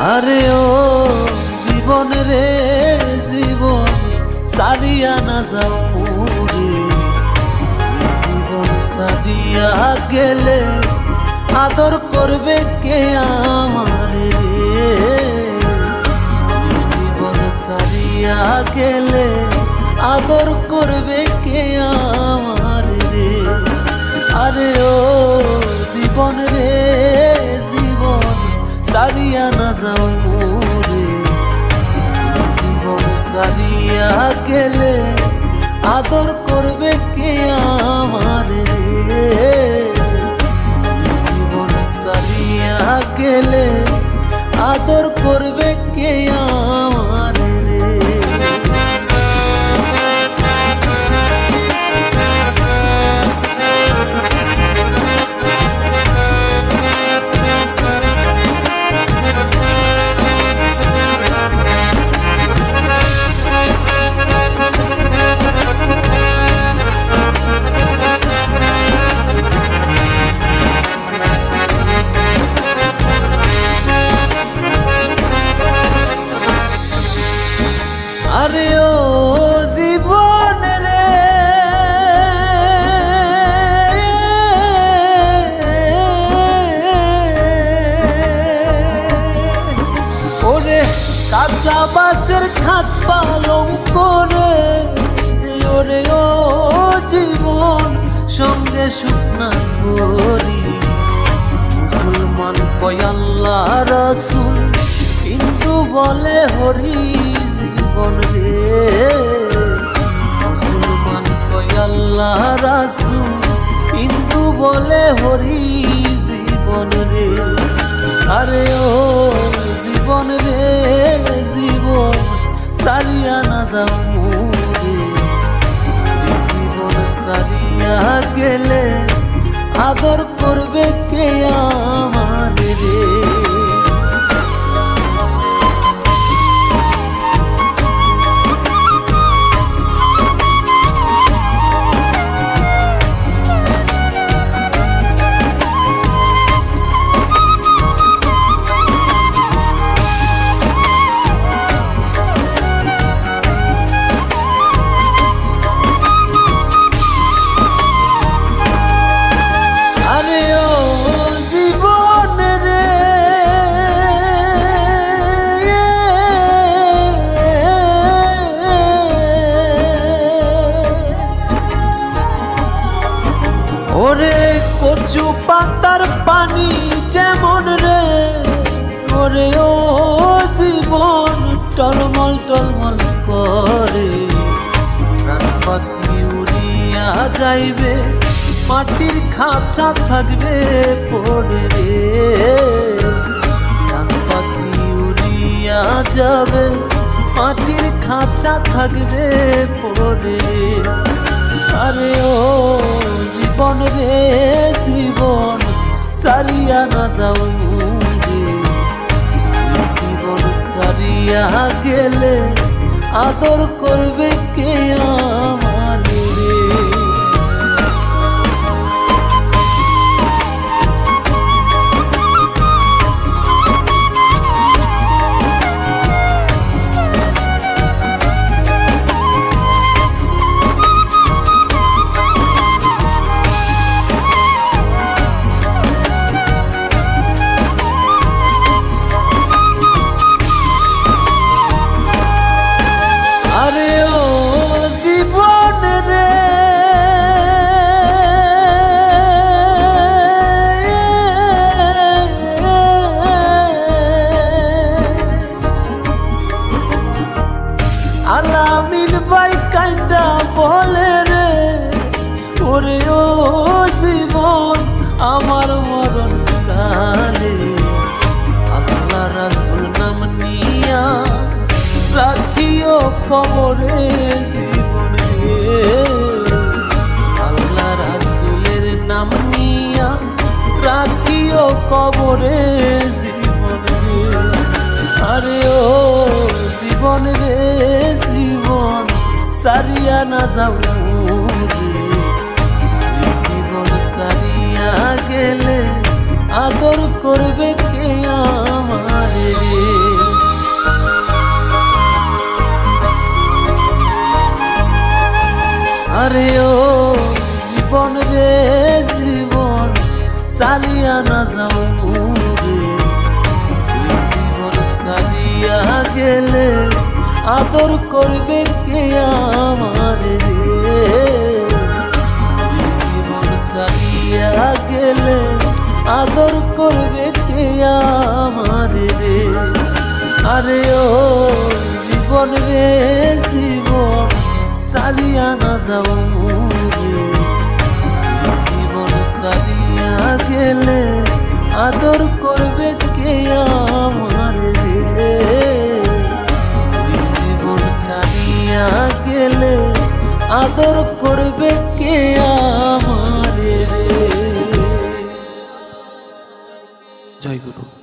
আরে ও জীবন রে জীবন সারিয়া না যাও মোরে, জীবন সারিয়া গেলে আদর করবে কে আমারে রে, জীবন সারিয়া গেলে আদর করবে কে আমারে রে। আরে ও জীবন রে জীবন সারিয়া না যাও মোরে, জীবন সারিয়া গেলে আদর করবে কে আমারে রে, জীবন সারিয়া গেলে আদর করবে কে আমারে রে। আরে ও জীবন রে ওরে কাঁচা বাঁশের খাট পালং করে, ওরে ও জীবন সঙ্গে শুকনা করি। মুসলমান কয় আল্লাহ রাসূল হিন্দু বলে হরি জীবন রে, মুসলমান কয় আল্লাহ রাসূল হিন্দু বলে হরি জীবন রে। আরে ও জীবন রে জীবন সারিয়া না যাও মোরে, জীবন সারিয়া গেলে আদর করবে কে আমারে রে। ওরে কচু পাতার পানি যেমন রে, ওরে ও জীবন টলমল টলমল করে, প্রাণ পাখি উড়িয়া যাইবে মাটির খাঁচা থাকবে পড়ে রে, প্রাণ পাখি উড়িয়া যাবে মাটির খাঁচা থাকবে পড়ে রে। আরে ও জীবন রে জীবন সারিয়া না যাও মোরে, জীবন সারিয়া গেলে আদর করবে কে আমারে রে। আরে ও জীবন রে আলামিন ভাই কাইন্দা বলে রে, ওরে ও জীবন আমার মরণ কালে আল্লাহ রাসূল নাম নিয়া রাখিও কবরে জীবন রে, আল্লাহ রাসূলের নাম নিয়া রাখিও কবরে জীবন রে। আরে ও জীবন রে জীবন সারিয়া না যাও মোরে, জীবন সারিয়া গেলে আদর করবে কে আমারে রে। চালিয়া না যাও মোরে। জীবন চালিয়া গেলে আদর করবে কে আমারে রে। জীবন চালিয়া গেলে আদর করবে কে আমারে রে। আরে ও জীবন রে জীবন চালিয়া না যাও মোরে। জীবন চালিয়া গেলে আদর করবে কে আমারে রে। জীবন চালিয়া গেলে আদর করবে কে আমারে রে। জয় গুরু।